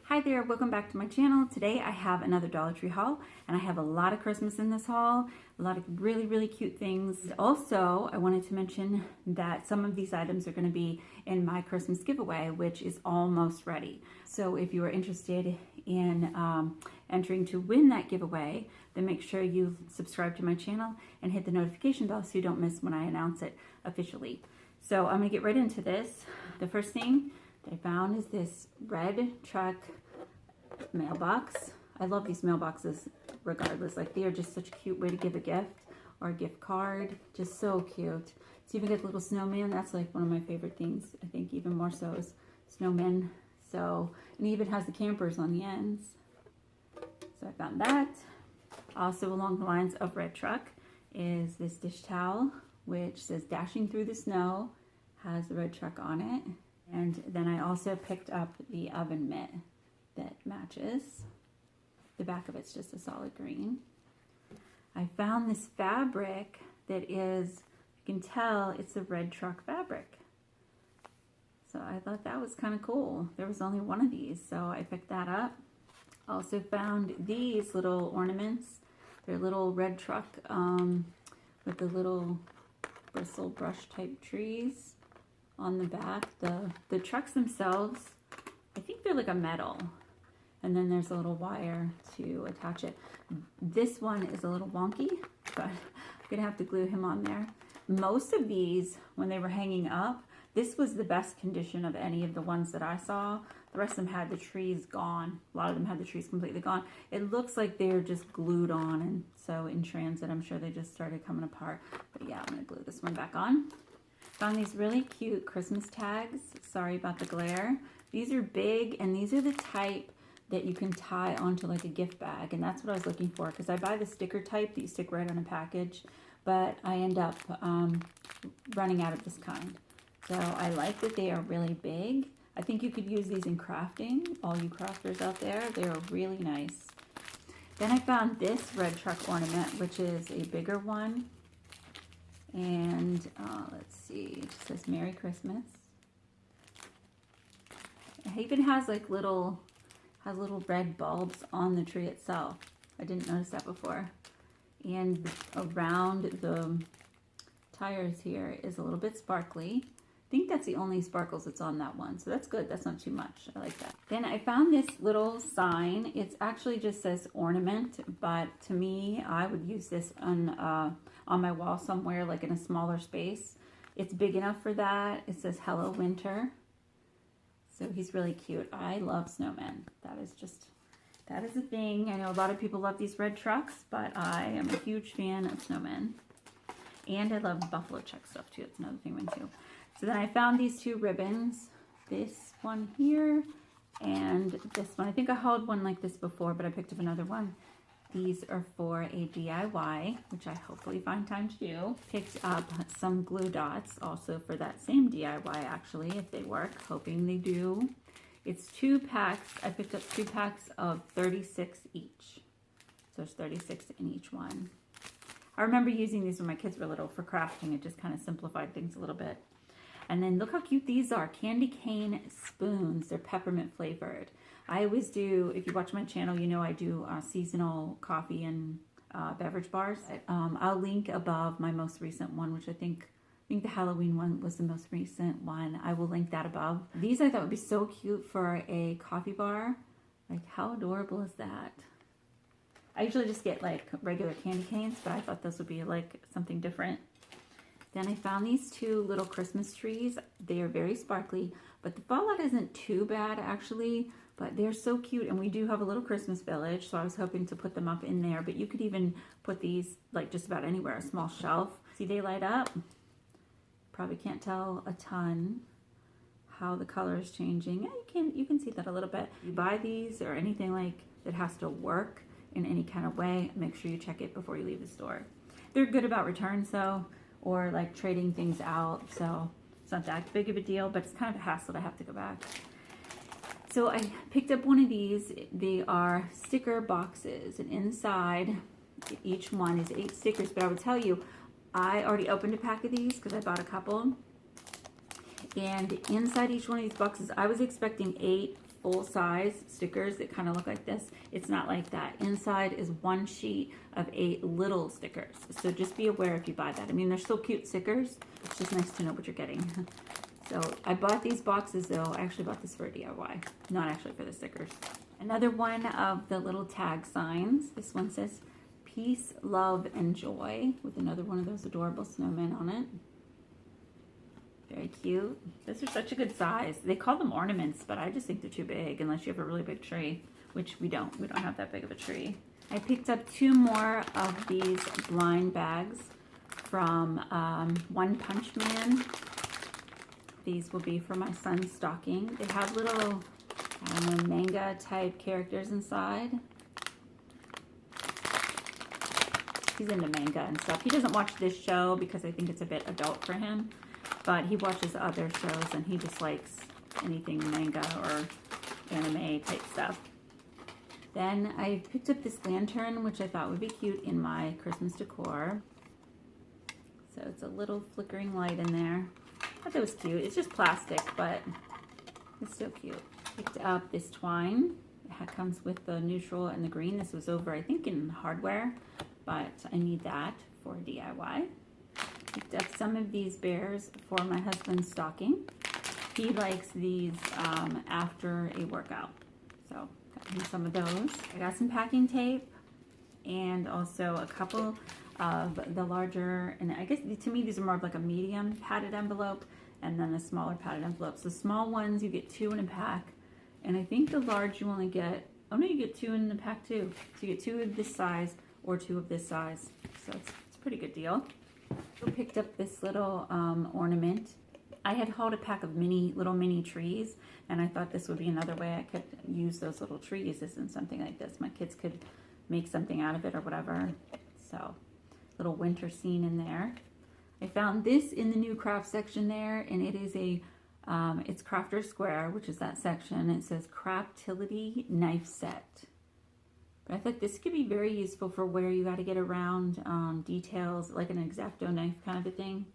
Hi there, welcome back to my channel. Today I have another Dollar Tree haul, and I have a lot of Christmas in this haul, a lot of really cute things. Also, I wanted to mention that some of these items are going to be in my Christmas giveaway, which is almost ready. So if you are interested in entering to win that giveaway, then make sure you subscribe to my channel and hit the notification bell so you don't miss when I announce it officially. So I'm going to get right into this. The first thing that I found is this red truck mailbox. I love these mailboxes regardless. Like, they are just such a cute way to give a gift or a gift card. Just so cute. So even get the little snowman. That's like one of my favorite things. I think even more so is snowmen. So, and it even has the campers on the ends. So I found that. Also along the lines of red truck is this dish towel, which says dashing through the snow, has the red truck on it. And then I also picked up the oven mitt that matches. The back of it's just a solid green. I found this fabric that is, you can tell it's a red truck fabric. So I thought that was kind of cool. There was only one of these, so I picked that up. Also found these little ornaments. They're little red truck with the little bristle brush type trees on the back. The trucks themselves, I think they're like a metal, and then there's a little wire to attach it. This one is a little wonky, but I'm gonna have to glue him on there. Most of these, when they were hanging up, this was the best condition of any of the ones that I saw. The rest of them had the trees gone. A lot of them had the trees completely gone. It looks like they're just glued on, and so in transit I'm sure they just started coming apart. But yeah, I'm gonna glue this one back on. Found these really cute Christmas tags. Sorry about the glare. These are big, and these are the type that you can tie onto like a gift bag, and that's what I was looking for, because I buy the sticker type that you stick right on a package, but I end up running out of this kind. So I like that they are really big. I think you could use these in crafting. All you crafters out there, they are really nice. Then I found this red truck ornament, which is a bigger one. And let's see, it just says Merry Christmas. It even has like little red bulbs on the tree itself. I didn't notice that before. And around the tires here is a little bit sparkly. I think that's the only sparkles that's on that one, so that's good. That's not too much. I like that. Then I found this little sign. It actually just says ornament, but to me, I would use this on my wall somewhere, like in a smaller space. It's big enough for that. It says Hello Winter. So he's really cute. I love snowmen. That is a thing. I know a lot of people love these red trucks, but I am a huge fan of snowmen. And I love buffalo check stuff too. It's another thing I went to. So then I found these two ribbons. This one here and this one. I think I hauled one like this before, but I picked up another one. These are for a DIY, which I hopefully find time to do. Picked up some glue dots also for that same DIY, actually, if they work, hoping they do. It's 2 packs. I picked up 2 packs of 36 each. So there's 36 in each one. I remember using these when my kids were little for crafting. It just kind of simplified things a little bit. And then look how cute these are. Candy cane spoons. They're peppermint flavored. I always do, if you watch my channel, you know I do seasonal coffee and beverage bars. I'll link above my most recent one, which I think the Halloween one was the most recent one. I will link that above. These I thought would be so cute for a coffee bar. Like, how adorable is that? I usually just get like regular candy canes, but I thought this would be like something different. Then I found these 2 little Christmas trees. They are very sparkly, but the fallout isn't too bad actually, but they're so cute. And we do have a little Christmas village, so I was hoping to put them up in there, but you could even put these like just about anywhere, a small shelf. See, they light up. Probably can't tell a ton how the color is changing. Yeah, you can see that a little bit. You buy these or anything like that has to work in any kind of way, make sure you check it before you leave the store. They're good about returns though, or like trading things out, so it's not that big of a deal, but it's kind of a hassle to have to go back. So I picked up one of these. They are sticker boxes, and inside each one is 8 stickers, but I would tell you, I already opened a pack of these because I bought a couple, And inside each one of these boxes, I was expecting 8 full-size stickers that kind of look like this. It's not like that. Inside is 1 sheet of 8 little stickers. So just be aware if you buy that. I mean, they're still cute stickers. It's just nice to know what you're getting. So I bought these boxes though. I actually bought this for a DIY, not actually for the stickers. Another one of the little tag signs. This one says peace, love, and joy with another one of those adorable snowmen on it. Very cute. Those are such a good size. They call them ornaments, but I just think they're too big unless you have a really big tree, which we don't. We don't have that big of a tree. I picked up 2 more of these blind bags from One Punch Man. These will be for my son's stocking. They have little, I don't know, manga type characters inside. He's into manga and stuff. He doesn't watch this show because I think it's a bit adult for him. But he watches other shows and he just likes anything manga or anime type stuff. Then I picked up this lantern, which I thought would be cute in my Christmas decor. So it's a little flickering light in there. I thought that was cute. It's just plastic, but it's still cute. Picked up this twine. It comes with the neutral and the green. This was over, I think, in hardware, but I need that for DIY. Picked up some of these bears for my husband's stocking. He likes these after a workout. So got him some of those. I got some packing tape and also a couple of the larger, and I guess to me these are more of like a medium padded envelope and then a smaller padded envelope. So small ones you get 2 in a pack, and I think the large you only get, oh no, you get 2 in the pack too. So you get 2 of this size or 2 of this size. So it's a pretty good deal. I picked up this little ornament. I had hauled a pack of little mini trees, and I thought this would be another way I could use those little trees as in something like this. My kids could make something out of it or whatever. So, little winter scene in there. I found this in the new craft section there, and it is it's Crafter Square, which is that section. It says Craftility Knife Set. But I thought this could be very useful for where you got to get around details, like an X-Acto knife kind of a thing.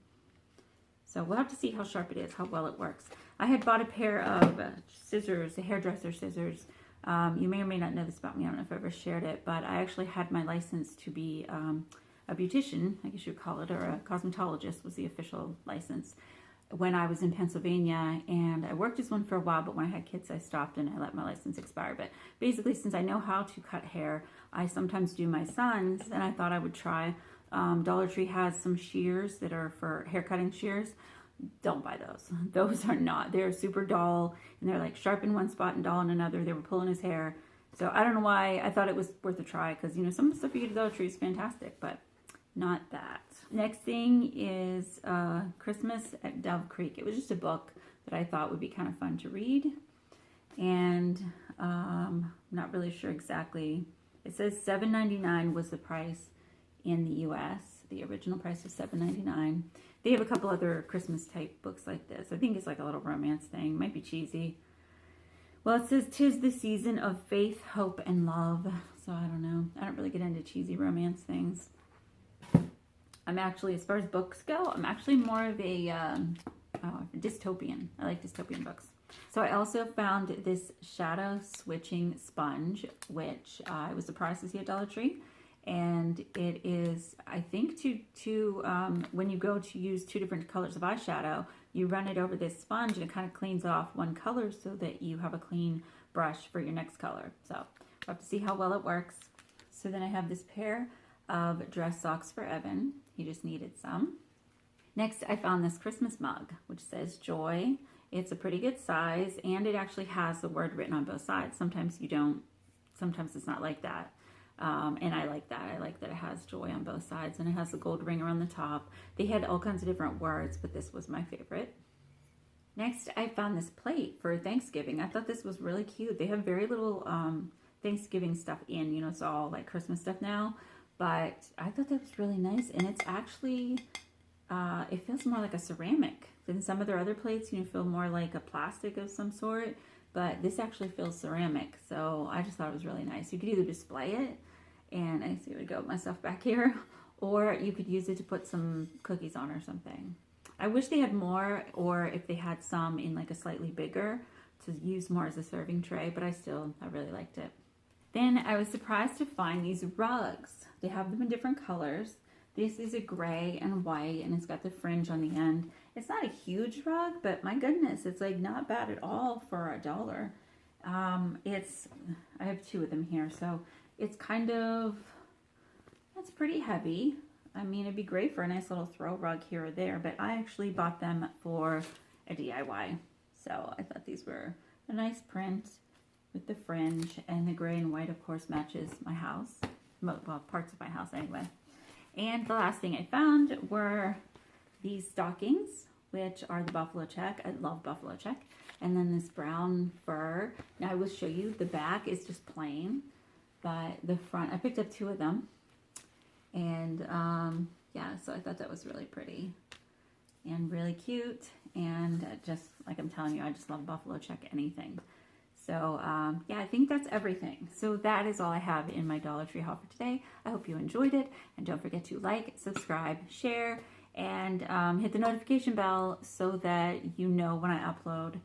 So we'll have to see how sharp it is, how well it works. I had bought a pair of scissors, the hairdresser scissors. You may or may not know this about me. I don't know if I ever shared it, but I actually had my license to be a beautician, I guess you'd call it, or a cosmetologist was the official license, when I was in Pennsylvania, and I worked as one for a while, but when I had kids I stopped and I let my license expire. But basically, since I know how to cut hair, I sometimes do my son's, and I thought I would try. Dollar Tree has some shears that are for hair cutting shears. Don't buy those. Those are not. They're super dull, and they're like sharp in one spot and dull in another. They were pulling his hair. So I don't know why I thought it was worth a try, because you know, some of the stuff you get at Dollar Tree is fantastic, but not that. Next thing is Christmas at Dove Creek. It was just a book that I thought would be kind of fun to read. And I'm not really sure exactly. It says $7.99 was the price in the US. The original price was $7.99. They have a couple other Christmas type books like this. I think it's like a little romance thing. Might be cheesy. Well, it says, "'Tis the season of faith, hope, and love." So I don't know. I don't really get into cheesy romance things. I'm actually, as far as books go, I'm actually more of a dystopian. I like dystopian books. So I also found this shadow switching sponge, which I was surprised to see at Dollar Tree. And it is, I think, when you go to use 2 different colors of eyeshadow, you run it over this sponge and it kind of cleans off one color so that you have a clean brush for your next color. So we'll have to see how well it works. So then I have this pair of dress socks for Evan. He just needed some. Next, I found this Christmas mug, which says Joy. It's a pretty good size, and it actually has the word written on both sides. Sometimes you don't. Sometimes it's not like that. And I like that. I like that it has joy on both sides, and it has the gold ring around the top. They had all kinds of different words, but this was my favorite. Next, I found this plate for Thanksgiving. I thought this was really cute. They have very little Thanksgiving stuff in. You know, it's all like Christmas stuff now. But I thought that was really nice, and it's actually, it feels more like a ceramic than some of their other plates. You know, feel more like a plastic of some sort, but this actually feels ceramic. So I just thought it was really nice. You could either display it, and I see it would go with my stuff back here, or you could use it to put some cookies on or something. I wish they had more, or if they had some in like a slightly bigger to use more as a serving tray, but I really liked it. Then I was surprised to find these rugs. They have them in different colors. This is a gray and white, and it's got the fringe on the end. It's not a huge rug, but my goodness, it's like not bad at all for $1. I have 2 of them here, so it's it's pretty heavy. I mean, it'd be great for a nice little throw rug here or there, but I actually bought them for a DIY. So I thought these were a nice print with the fringe, and the gray and white, of course, matches my house. Well, parts of my house anyway. And the last thing I found were these stockings, which are the buffalo check. I love buffalo check. And then this brown fur. Now I will show you, the back is just plain, but the front, I picked up 2 of them. And yeah, so I thought that was really pretty and really cute. And just like I'm telling you, I just love buffalo check anything. So yeah, I think that's everything. So that is all I have in my Dollar Tree haul for today. I hope you enjoyed it. And don't forget to like, subscribe, share, and hit the notification bell so that you know when I upload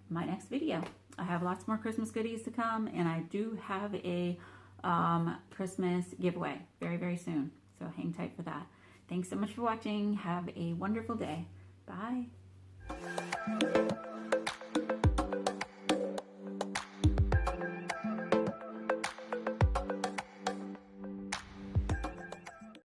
my next video. I have lots more Christmas goodies to come, and I do have a Christmas giveaway very, very soon. So hang tight for that. Thanks so much for watching. Have a wonderful day. Bye.